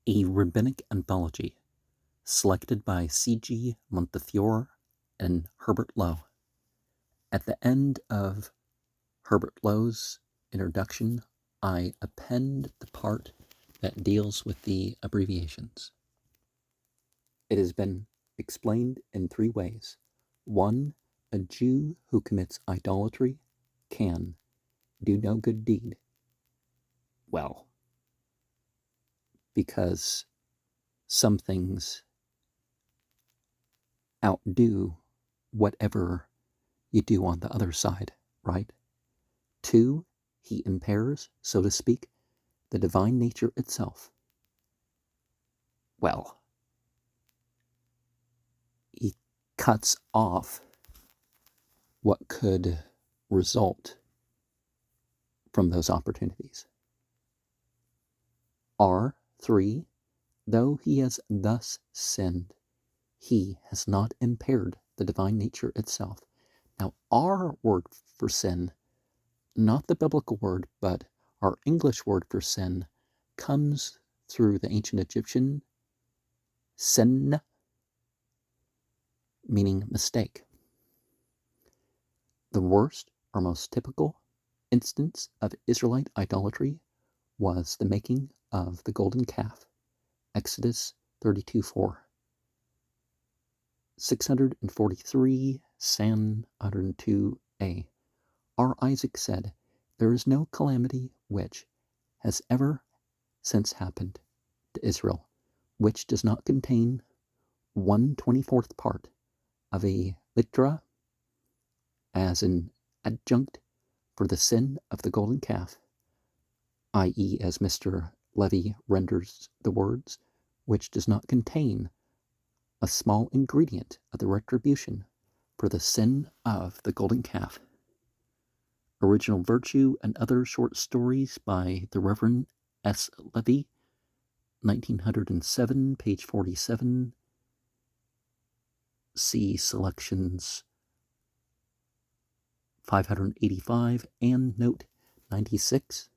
A Rabbinic Anthology, selected by C.G. Montefiore and Herbert Loewe. At the end of Herbert Loewe's introduction, I append the part that deals with the abbreviations. It has been explained in three ways. 1. A Jew who commits idolatry can do no good deed. Well, because some things outdo whatever you do on the other side, right? 2, he impairs, so to speak, the divine nature itself. Well, he cuts off what could result from those opportunities. 3, though he has thus sinned, he has not impaired the divine nature itself. Now, our word for sin, not the biblical word, but our English word for sin, comes through the ancient Egyptian sin, meaning mistake. The worst or most typical instance of Israelite idolatry was the making of the golden calf. Exodus 32:4. 643, Psalm 102a. Our Isaac said, "There is no calamity which has ever since happened to Israel, which does not contain 1/24th part of a litra as an adjunct for the sin of the golden calf," i.e., as Mr. Levy renders the words, which does not contain a small ingredient of the retribution for the sin of the golden calf. Original Virtue and Other Short Stories by the Reverend S. Levy, 1907, page 47. See selections 585 and note 96.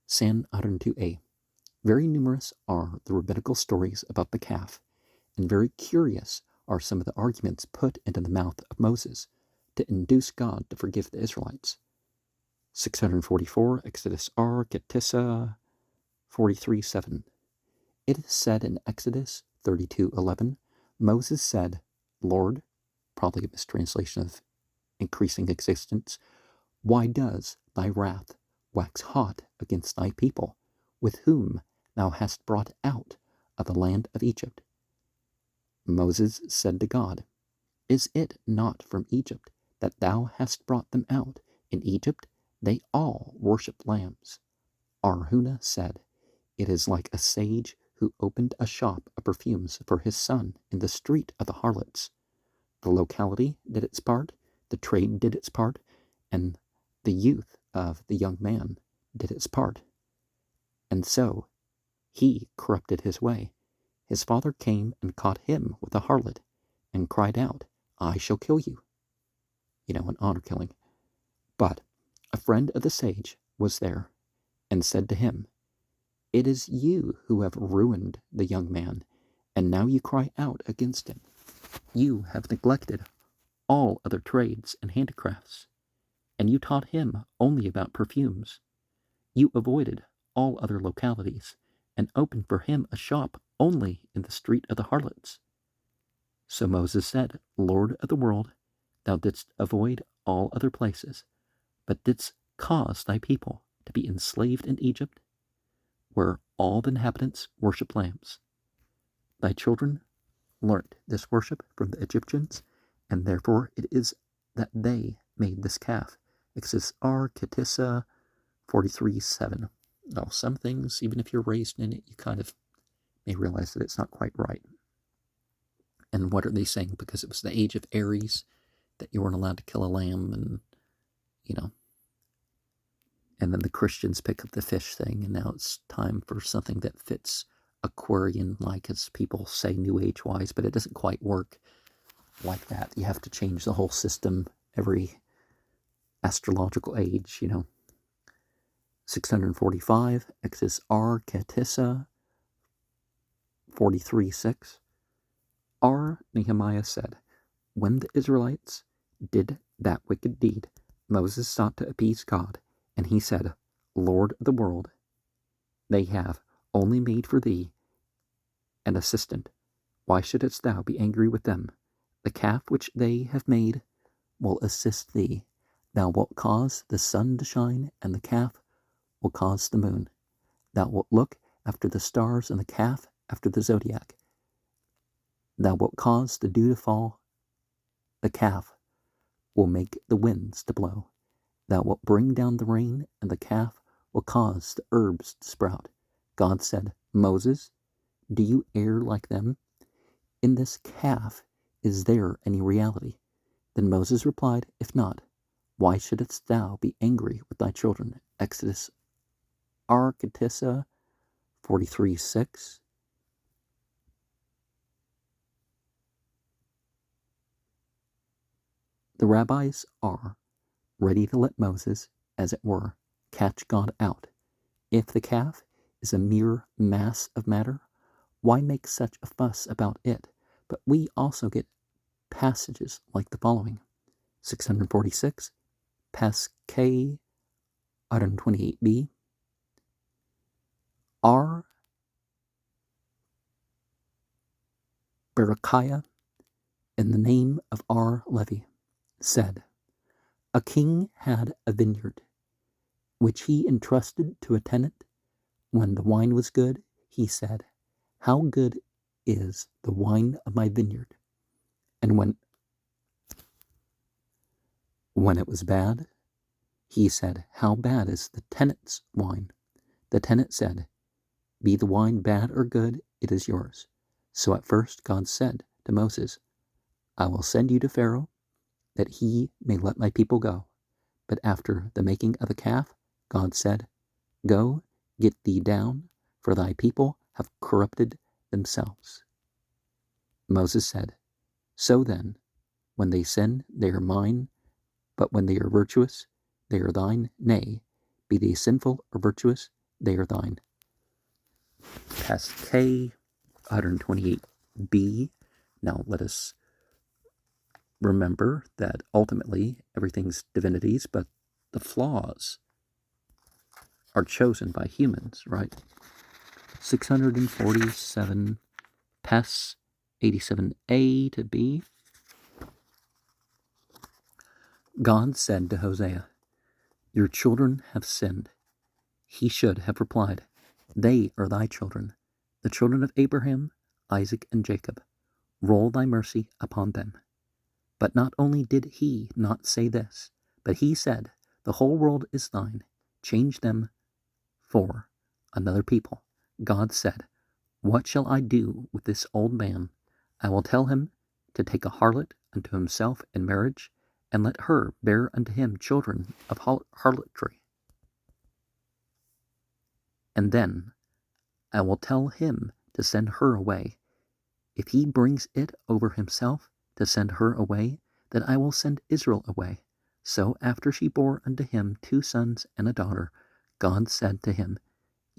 Psalm 102a. Very numerous are the rabbinical stories about the calf, and very curious are some of the arguments put into the mouth of Moses to induce God to forgive the Israelites. 644, Exodus R, Ketissa 43:7. It is said in Exodus 32:11, Moses said, "Lord," probably a mistranslation of increasing existence, "why does thy wrath wax hot against thy people, with whom thou hast brought out of the land of Egypt?" Moses said to God, "Is it not from Egypt that thou hast brought them out? In Egypt they all worship lambs." Arhuna said, "It is like a sage who opened a shop of perfumes for his son in the street of the harlots. The locality did its part, the trade did its part, and the youth of the young man did its part. And so he corrupted his way. His father came and caught him with a harlot, and cried out, 'I shall kill you.'" An honor killing. But a friend of the sage was there, and said to him, "It is you who have ruined the young man, and now you cry out against him. You have neglected all other trades and handicrafts, and you taught him only about perfumes. You avoided all other localities, and opened for him a shop only in the street of the harlots." So Moses said, "Lord of the world, thou didst avoid all other places, but didst cause thy people to be enslaved in Egypt, where all the inhabitants worship lambs. Thy children learnt this worship from the Egyptians, and therefore it is that they made this calf." Exodus R, Ketissa 43:7. Now, some things, even if you're raised in it, you kind of may realize that it's not quite right. And what are they saying? Because it was the age of Aries that you weren't allowed to kill a lamb, and and then the Christians pick up the fish thing, and now it's time for something that fits Aquarian-like, as people say, New Age-wise, but it doesn't quite work like that. You have to change the whole system every astrological age. 645, Exodus R, Ketissa 43:6, Nehemiah said, when the Israelites did that wicked deed, Moses sought to appease God, and he said, Lord of the world, they have only made for thee an assistant. Why shouldest thou be angry with them? The calf which they have made will assist thee. Thou wilt cause the sun to shine, and the calf will cause the moon. Thou wilt look after the stars, and the calf after the zodiac. Thou wilt cause the dew to fall. The calf will make the winds to blow. Thou wilt bring down the rain, and the calf will cause the herbs to sprout. God said, Moses, do you err like them? In this calf is there any reality? Then Moses replied, If not, why shouldst thou be angry with thy children? Exodus Architissa 43:6. The rabbis are ready to let Moses, as it were, catch God out. If the calf is a mere mass of matter, why make such a fuss about it? But we also get passages like the following. 646, Pasque 128b, R. Berechiah, in the name of R. Levi, said, a king had a vineyard, which he entrusted to a tenant. When the wine was good, he said, how good is the wine of my vineyard? And when it was bad, he said, how bad is the tenant's wine? The tenant said, be the wine bad or good, it is yours. So at first God said to Moses, I will send you to Pharaoh, that he may let my people go. But after the making of the calf, God said, go, get thee down, for thy people have corrupted themselves. Moses said, so then, when they sin, they are mine, but when they are virtuous, they are thine. Nay, be they sinful or virtuous, they are thine. Pasque 128b. Now let us remember that ultimately everything's divinities, but the flaws are chosen by humans, right? 647, Pes 87a to b. God said to Hosea, your children have sinned. He should have replied, they are thy children, the children of Abraham, Isaac, and Jacob. Roll thy mercy upon them. But not only did he not say this, but he said, the whole world is thine. Change them for another people. God said, what shall I do with this old man? I will tell him to take a harlot unto himself in marriage, and let her bear unto him children of harlotry. And then I will tell him to send her away. If he brings it over himself to send her away, then I will send Israel away. So after she bore unto him 2 sons and a daughter, God said to him,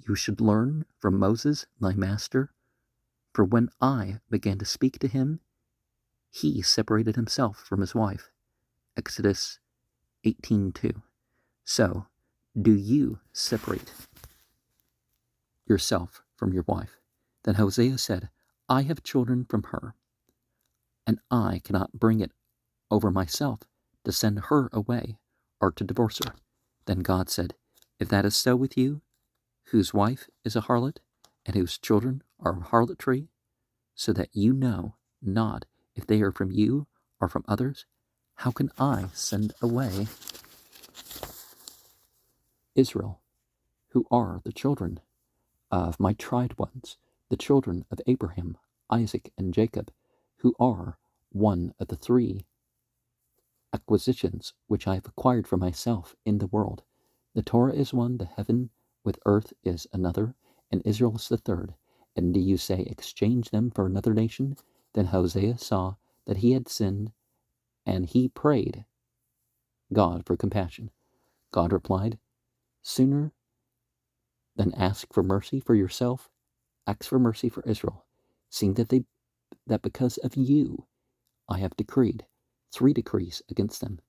you should learn from Moses thy master, for when I began to speak to him, he separated himself from his wife. Exodus 18:2. So, do you separate yourself from your wife? Then Hosea said, I have children from her, and I cannot bring it over myself to send her away or to divorce her. Then God said, if that is so with you, whose wife is a harlot, and whose children are harlotry, so that you know not if they are from you or from others, how can I send away Israel, who are the children of my tried ones, the children of Abraham, Isaac, and Jacob, who are one of the 3 acquisitions which I have acquired for myself in the world? The Torah is one, the heaven with earth is another, and Israel is the 3rd. And do you say, exchange them for another nation? Then Hosea saw that he had sinned, and he prayed God for compassion. God replied, sooner than ask for mercy for yourself, ask for mercy for Israel. seeing that because of you I have decreed 3 decrees against them.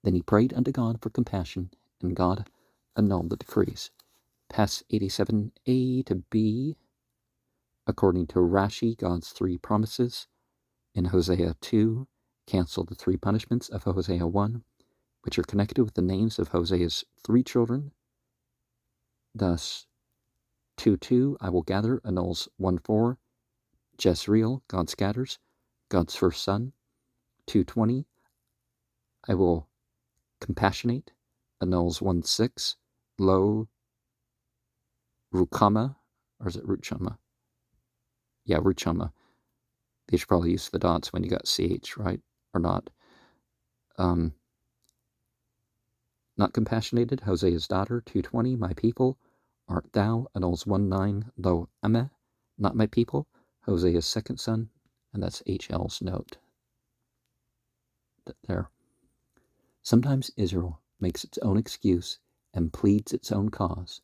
Then he prayed unto God for compassion, and God annulled the decrees. Pass 87a to b. According to Rashi, God's 3 promises in Hosea 2 cancel the 3 punishments of Hosea 1, which are connected with the names of Hosea's 3 children. Thus, 2:2, I will gather, annuls 1:4. Jezreel, God scatters, God's first son. 2:20, I will compassionate, annuls 1:6. Lo Rukama, or is it Ruchama? Yeah, Ruchama. They should probably use the dots when you got CH, right? Or not. Not compassionated, Hosea's daughter. 2:20, my people art thou, annuls 1:9. Lo Ameh, not my people, Hosea's second son, and that's HL's note. There. Sometimes Israel makes its own excuse and pleads its own cause.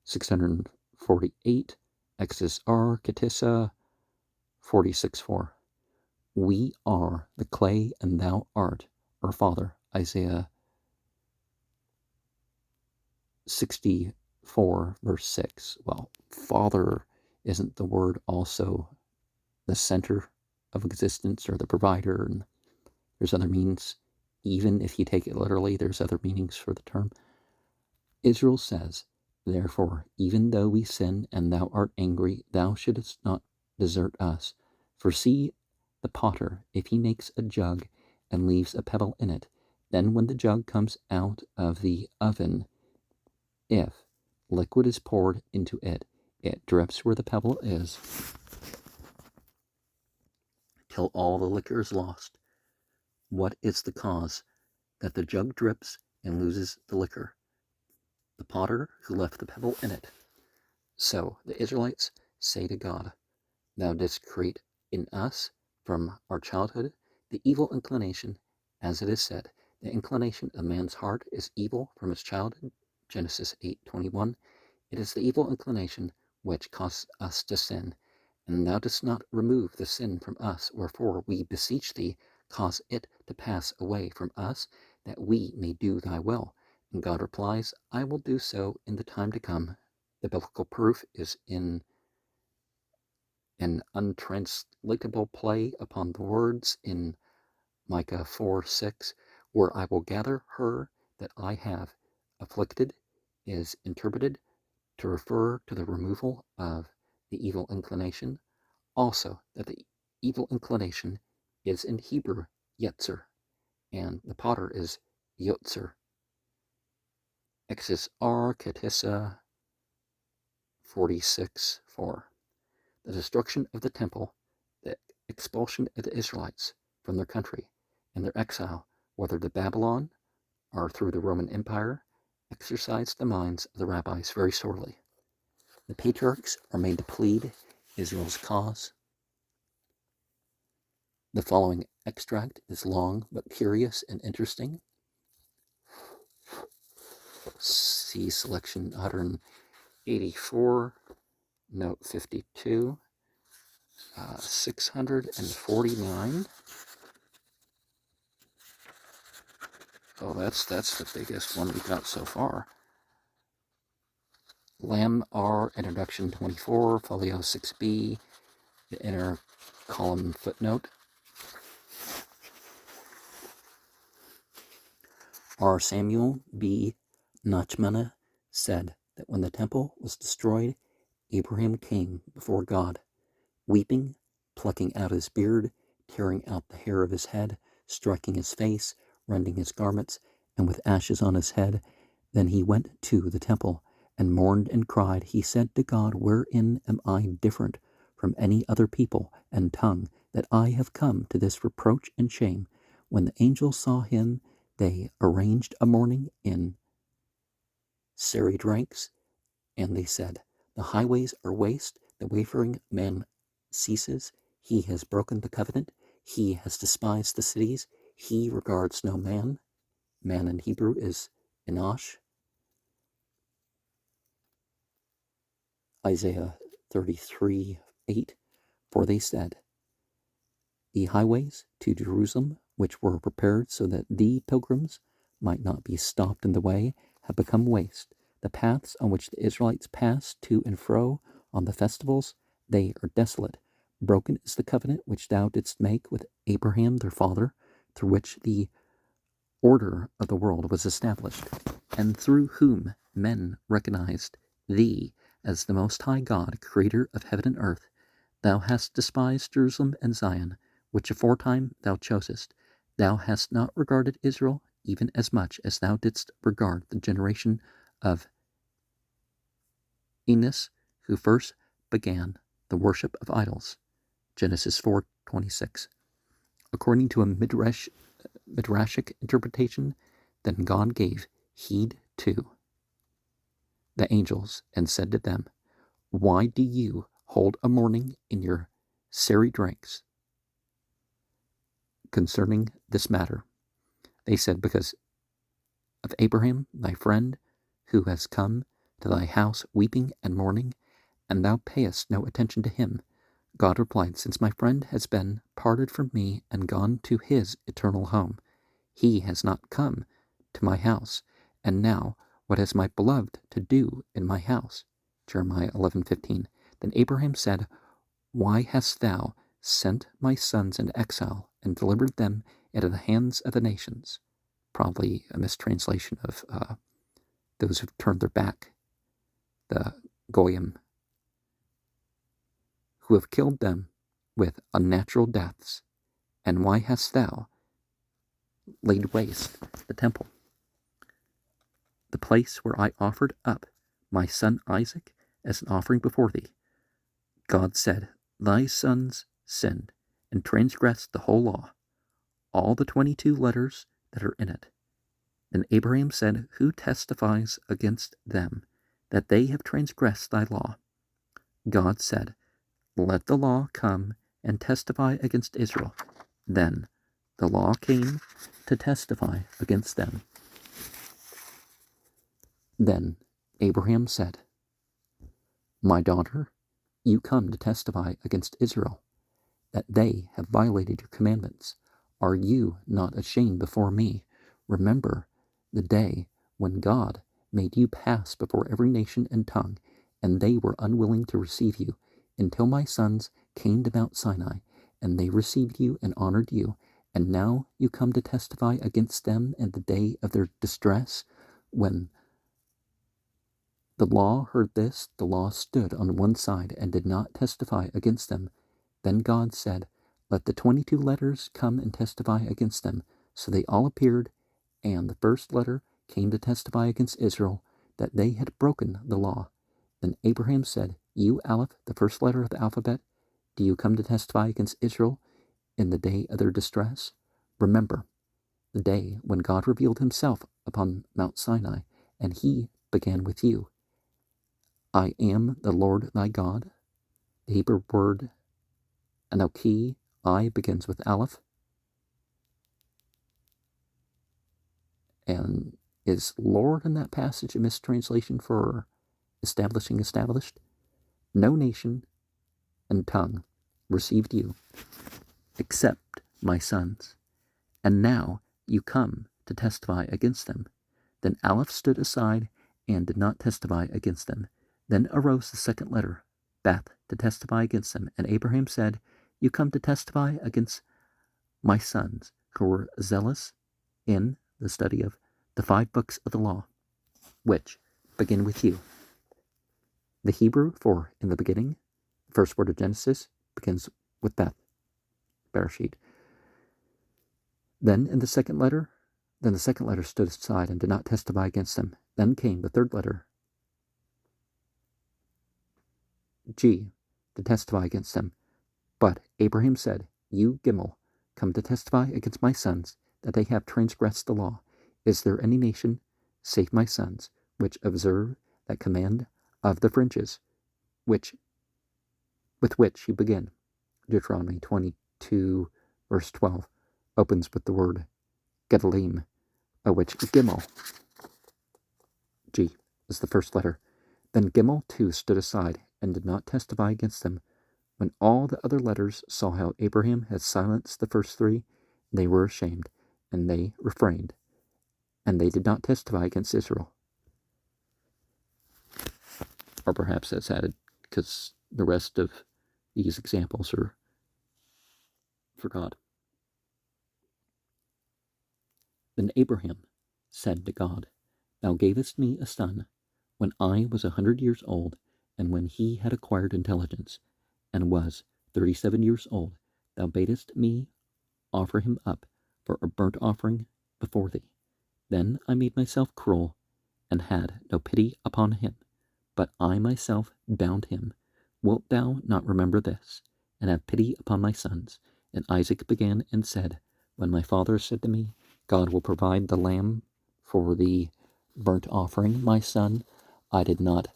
648, Exodus R, Ketissa 46:4. We are the clay and thou art our father. Isaiah 64, verse 6. Well, father, isn't the word also the center of existence or the provider? And there's other meanings. Even if you take it literally, there's other meanings for the term. Israel says, therefore, even though we sin and thou art angry, thou shouldest not desert us. For see the potter, if he makes a jug and leaves a pebble in it, then when the jug comes out of the oven, if liquid is poured into it, it drips where the pebble is, till all the liquor is lost. What is the cause that the jug drips and loses the liquor? The potter who left the pebble in it. So the Israelites say to God, thou didst create in us from our childhood the evil inclination, as it is said, the inclination of man's heart is evil from his childhood. Genesis 8:21. It is the evil inclination which causes us to sin, and thou dost not remove the sin from us, wherefore we beseech thee, cause it to pass away from us, that we may do thy will. And God replies, I will do so in the time to come. The biblical proof is in an untranslatable play upon the words in Micah 4:6, where I will gather her that I have afflicted, is interpreted to refer to the removal of the evil inclination. Also, that the evil inclination is in Hebrew Yetzer, and the potter is Yotzer. Exodus R, Ketissa 46:4. The destruction of the temple, the expulsion of the Israelites from their country, and their exile, whether to Babylon or through the Roman Empire, exercised the minds of the rabbis very sorely. The patriarchs are made to plead Israel's cause. The following extract is long but curious and interesting. See selection 184, note 52, 649. Oh, that's the biggest one we got so far. Lamb R, introduction 24, folio 6b, the inner column footnote. R. Samuel B. Nachmana said that when the temple was destroyed, Abraham came before God, weeping, plucking out his beard, tearing out the hair of his head, striking his face, rending his garments, and with ashes on his head. Then he went to the temple and mourned and cried. He said to God, wherein am I different from any other people and tongue, that I have come to this reproach and shame? When the angels saw him, they arranged a mourning in serried ranks, and they said, the highways are waste, the wayfaring man ceases. He has broken the covenant. He has despised the cities. He regards no man. Man in Hebrew is Enosh. Isaiah 33:8. For they said, the highways to Jerusalem, which were prepared so that the pilgrims might not be stopped in the way, have become waste. The paths on which the Israelites pass to and fro on the festivals, they are desolate. Broken is the covenant which thou didst make with Abraham their father, through which the order of the world was established, and through whom men recognized thee as the Most High God, creator of heaven and earth. Thou hast despised Jerusalem and Zion, which aforetime thou chosest. Thou hast not regarded Israel even as much as thou didst regard the generation of Enos, who first began the worship of idols. Genesis 4:26. According to a midrashic interpretation, then God gave heed to the angels and said to them, why do you hold a mourning in your seri drinks concerning this matter? They said, because of Abraham, thy friend, who has come to thy house weeping and mourning, and thou payest no attention to him. God replied, since my friend has been parted from me and gone to his eternal home, he has not come to my house. And now, what has my beloved to do in my house? Jeremiah 11:15. Then Abraham said, why hast thou sent my sons into exile and delivered them into the hands of the nations? Probably a mistranslation of those who've turned their back, the Goyim, who have killed them with unnatural deaths. And why hast thou laid waste the temple, the place where I offered up my son Isaac as an offering before thee? God said, thy sons sinned and transgressed the whole law, all the 22 letters that are in it. Then Abraham said, who testifies against them that they have transgressed thy law? God said, let the law come and testify against Israel. Then the law came to testify against them. Then Abraham said, my daughter, you come to testify against Israel, that they have violated your commandments. Are you not ashamed before me? Remember the day when God made you pass before every nation and tongue, and they were unwilling to receive you, until my sons came to Mount Sinai, and they received you and honored you. And now you come to testify against them in the day of their distress. When the law heard this, the law stood on one side and did not testify against them. Then God said, let the 22 letters come and testify against them. So they all appeared, and the first letter came to testify against Israel, that they had broken the law. Then Abraham said, you, Aleph, the first letter of the alphabet, do you come to testify against Israel in the day of their distress? Remember the day when God revealed himself upon Mount Sinai, and he began with you. I am the Lord thy God. The Hebrew word Anoki, I, begins with Aleph, and is Lord in that passage a mistranslation for establishing established? No nation and tongue received you, except my sons. And now you come to testify against them. Then Aleph stood aside and did not testify against them. Then arose the second letter, Beth, to testify against them. And Abraham said, you come to testify against my sons, who were zealous in the study of the 5 books of the law, which begin with you. The Hebrew for in the beginning, the first word of Genesis, begins with Beth, Bereshit. Then the second letter stood aside and did not testify against them. Then came the third letter, G, to testify against them. But Abraham said, you, Gimel, come to testify against my sons, that they have transgressed the law. Is there any nation, save my sons, which observe that command of the fringes, with which you begin? Deuteronomy 22, verse 12, opens with the word Gedalim, of which Gimel, G, is the first letter. Then Gimel too stood aside and did not testify against them, When all the other letters saw how Abraham had silenced the first three, they were ashamed, and they refrained, and they did not testify against Israel. Or perhaps that's added because the rest of these examples are for God. Then Abraham said to God, Thou gavest me a son when I was 100 years old, and when he had acquired intelligence, and was 37 years old, thou badest me offer him up for a burnt offering before thee. Then I made myself cruel, and had no pity upon him, but I myself bound him. Wilt thou not remember this, and have pity upon my sons? And Isaac began and said, When my father said to me, God will provide the lamb for the burnt offering, my son, I did not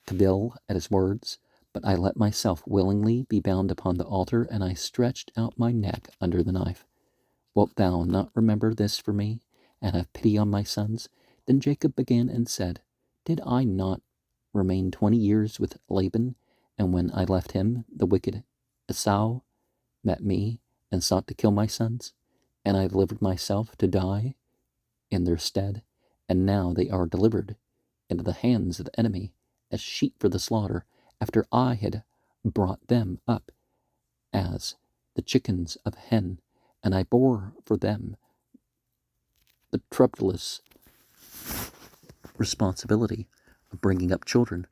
cavil at his words, but I let myself willingly be bound upon the altar, and I stretched out my neck under the knife. Wilt thou not remember this for me, and have pity on my sons? Then Jacob began and said, Did I not remain 20 years with Laban? And when I left him, the wicked Esau met me and sought to kill my sons, and I delivered myself to die in their stead. And now they are delivered into the hands of the enemy as sheep for the slaughter, after I had brought them up as the chickens of a hen, and I bore for them the troublous responsibility of bringing up children,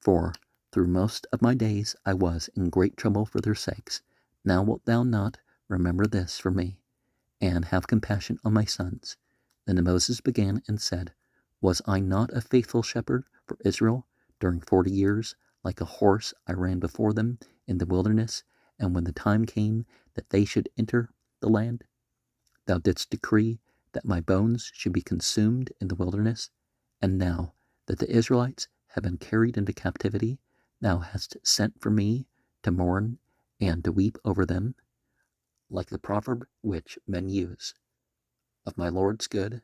for through most of my days I was in great trouble for their sakes. Now wilt thou not remember this for me, and have compassion on my sons? Then Moses began and said, Was I not a faithful shepherd for Israel during 40 years? Like a horse I ran before them in the wilderness, and when the time came that they should enter the land, thou didst decree that my bones should be consumed in the wilderness. And now that the Israelites have been carried into captivity, thou hast sent for me to mourn and to weep over them, like the proverb which men use, Of my Lord's good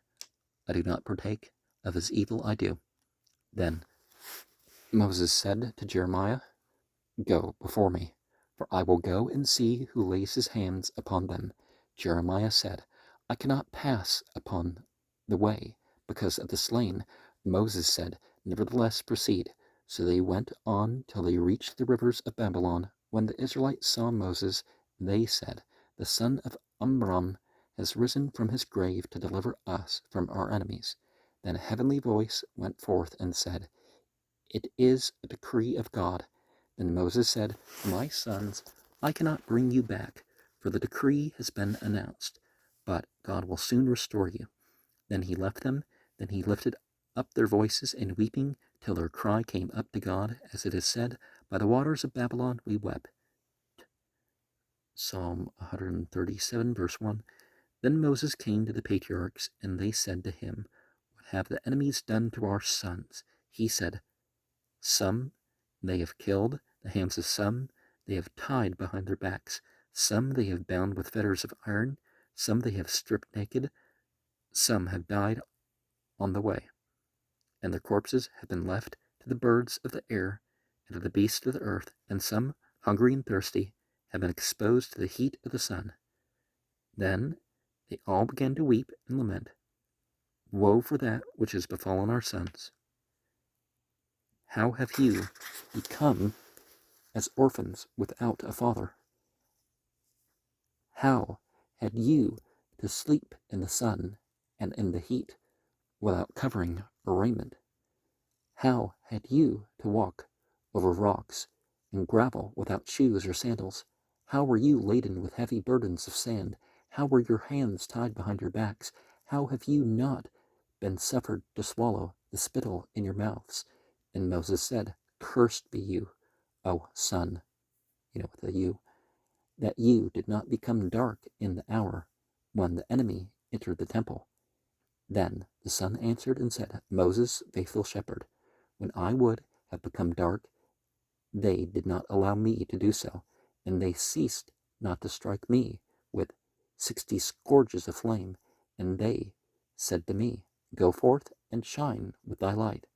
I do not partake, of his evil I do. Then Moses said to Jeremiah, Go before me, for I will go and see who lays his hands upon them. Jeremiah said, I cannot pass upon the way because of the slain. Moses said, Nevertheless proceed. So they went on till they reached the rivers of Babylon. When the Israelites saw Moses, they said, The son of Amram has risen from his grave to deliver us from our enemies. Then a heavenly voice went forth and said, It is a decree of God. Then Moses said, My sons, I cannot bring you back, for the decree has been announced, but God will soon restore you. Then he left them. Then he lifted up their voices in weeping till their cry came up to God, as it is said, By the waters of Babylon we wept. Psalm 137, verse 1. Then Moses came to the patriarchs, and they said to him, What have the enemies done to our sons? He said, Some they have killed, the hands of some they have tied behind their backs, some they have bound with fetters of iron, some they have stripped naked, some have died on the way, and their corpses have been left to the birds of the air and to the beasts of the earth, and some, hungry and thirsty, have been exposed to the heat of the sun. Then they all began to weep and lament, Woe for that which has befallen our sons! How have you become as orphans without a father? How had you to sleep in the sun and in the heat without covering or raiment? How had you to walk over rocks and gravel without shoes or sandals? How were you laden with heavy burdens of sand? How were your hands tied behind your backs? How have you not been suffered to swallow the spittle in your mouths? And Moses said, Cursed be you, O son, with the you, that you did not become dark in the hour when the enemy entered the temple. Then the son answered and said, Moses, faithful shepherd, when I would have become dark, they did not allow me to do so, and they ceased not to strike me with 60 scourges of flame. And they said to me, Go forth and shine with thy light.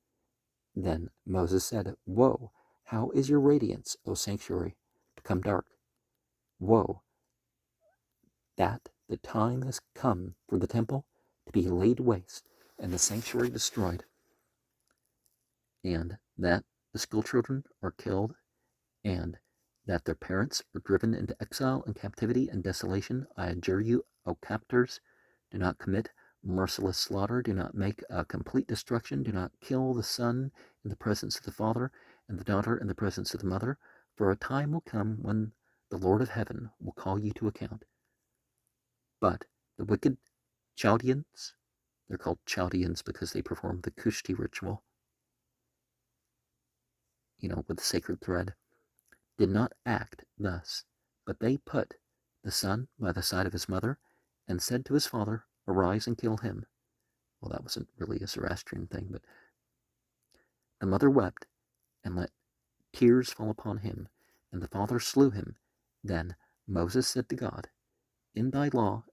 Then Moses said, Woe, how is your radiance, O sanctuary? become dark. Woe, that the time has come for the temple to be laid waste and the sanctuary destroyed, and that the schoolchildren are killed, and that their parents are driven into exile and captivity and desolation. I adjure you, O captors, do not commit merciless slaughter, do not make a complete destruction, do not kill the son in the presence of the father, and the daughter in the presence of the mother, for a time will come when the Lord of heaven will call you to account. But the wicked Chaldeans, they're called Chaldeans because they perform the Kushti ritual, with the sacred thread, did not act thus, but they put the son by the side of his mother and said to his father, "Arise and kill him." Well, that wasn't really a Zoroastrian thing, but the mother wept and let tears fall upon him, and the father slew him. Then Moses said to God, "In thy law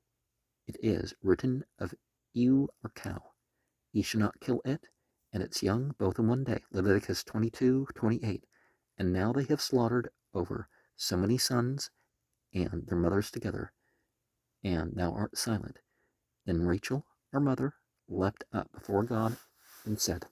it is written of ewe or cow, ye shall not kill it and its young both in one day." Leviticus 22:28. And now they have slaughtered over so many sons and their mothers together, and thou art silent. Then Rachel, our mother, leapt up before God and said,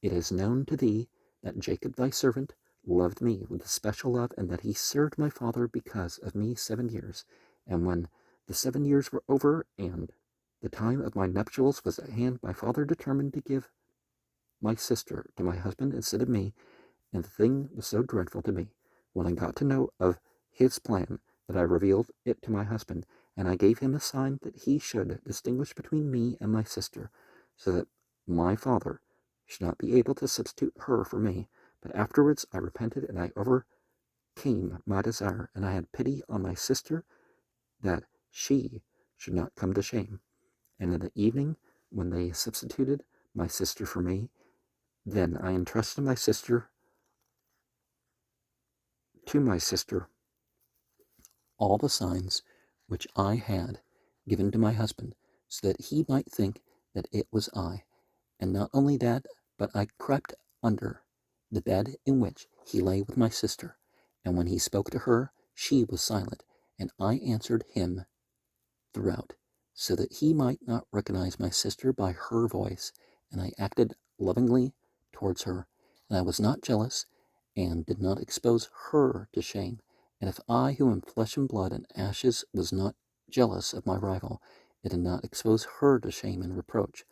"It is known to thee that Jacob thy servant loved me with a special love, and that he served my father because of me 7 years. And when the 7 years were over, and the time of my nuptials was at hand, my father determined to give my sister to my husband instead of me, and the thing was so dreadful to me, when I got to know of his plan, that I revealed it to my husband, and I gave him a sign that he should distinguish between me and my sister, so that my father should not be able to substitute her for me. But afterwards I repented, and I overcame my desire, and I had pity on my sister, that she should not come to shame. And in the evening, when they substituted my sister for me, then I entrusted to my sister all the signs which I had given to my husband, so that he might think that it was I. And not only that, but I crept under the bed in which he lay with my sister, and when he spoke to her, she was silent, and I answered him throughout, so that he might not recognize my sister by her voice, and I acted lovingly towards her, and I was not jealous, and did not expose her to shame. And if I, who am flesh and blood and ashes, was not jealous of my rival, it did not expose her to shame and reproach.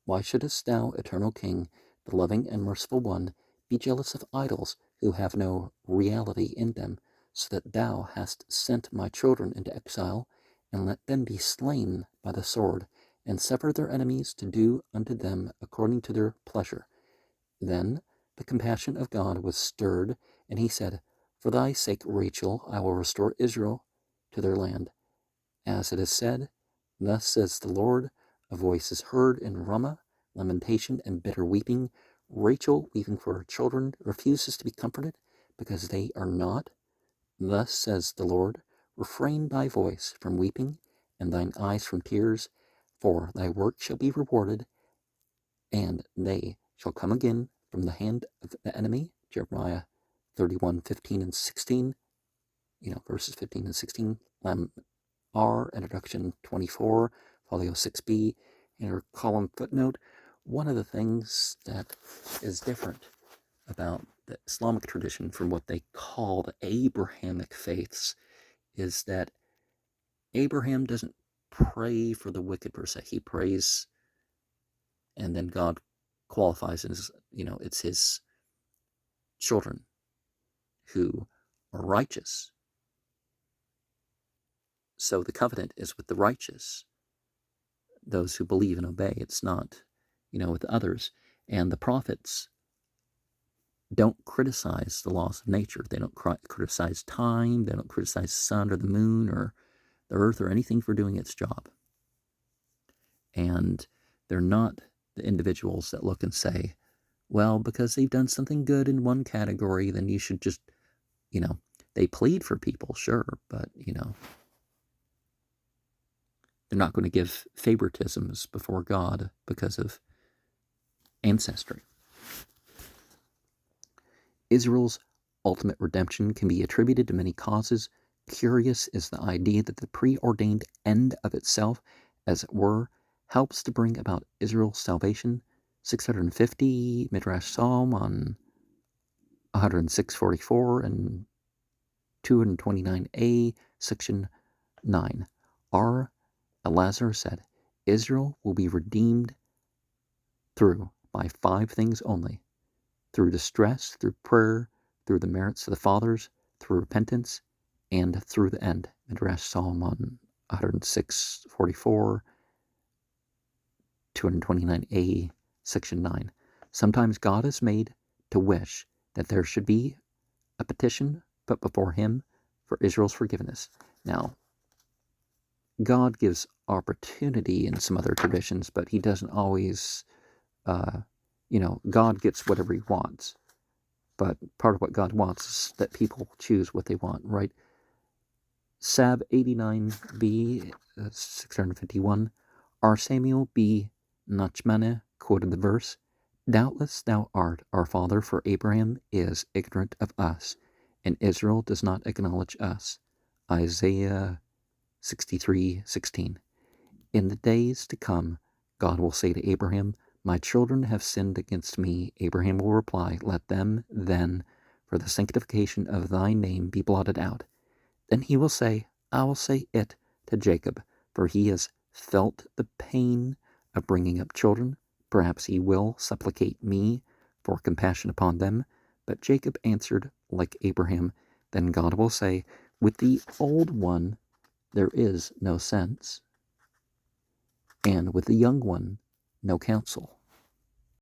Why shouldest thou, eternal King, the loving and merciful one, be jealous of idols who have no reality in them, so that thou hast sent my children into exile, and let them be slain by the sword, and suffer their enemies to do unto them according to their pleasure? Then the compassion of God was stirred, and he said, "For thy sake, Rachel, I will restore Israel to their land. As it is said, thus says the Lord, a voice is heard in Ramah, lamentation and bitter weeping. Rachel, weeping for her children, refuses to be comforted, because they are not. Thus says the Lord, refrain thy voice from weeping, and thine eyes from tears, for thy work shall be rewarded, and they shall come again from the hand of the enemy." Jeremiah 31:15 and 16, verses 15 and 16. R, introduction 24, folio 6b, inner column footnote. One of the things that is different about the Islamic tradition from what they call the Abrahamic faiths is that Abraham doesn't pray for the wicked per se. He prays, and then God qualifies as, it's his children who are righteous. So the covenant is with the righteous, those who believe and obey. It's not, with others. And the prophets don't criticize the laws of nature. They don't criticize time. They don't criticize the sun or the moon or the earth or anything for doing its job. And they're not the individuals that look and say, well, because they've done something good in one category, then you should just, they plead for people, sure, but, they're not going to give favoritisms before God because of ancestry. Israel's ultimate redemption can be attributed to many causes. Curious is the idea that the preordained end of itself, as it were, helps to bring about Israel's salvation. 650, Midrash Psalm on 106:44 and 229a, section 9. R. Elazar said, Israel will be redeemed by 5 things only: through distress, through prayer, through the merits of the fathers, through repentance, and through the end. Midrash Psalm on 106:44, 229a, section 9. Sometimes God is made to wish that there should be a petition put before him for Israel's forgiveness. Now, God gives opportunity in some other traditions, but he doesn't always, God gets whatever he wants. But part of what God wants is that people choose what they want, right? Sab 89b, 651, R. Samuel B. Nachmane quoted the verse, Doubtless thou art our father, for Abraham is ignorant of us, and Israel does not acknowledge us. Isaiah 63:16. In the days to come, God will say to Abraham, My children have sinned against me. Abraham will reply, Let them then, for the sanctification of thy name, be blotted out. Then he will say, I will say it to Jacob, for he has felt the pain of bringing up children. Perhaps he will supplicate me for compassion upon them. But Jacob answered like Abraham. Then God will say, With the old one there is no sense, and with the young one no counsel.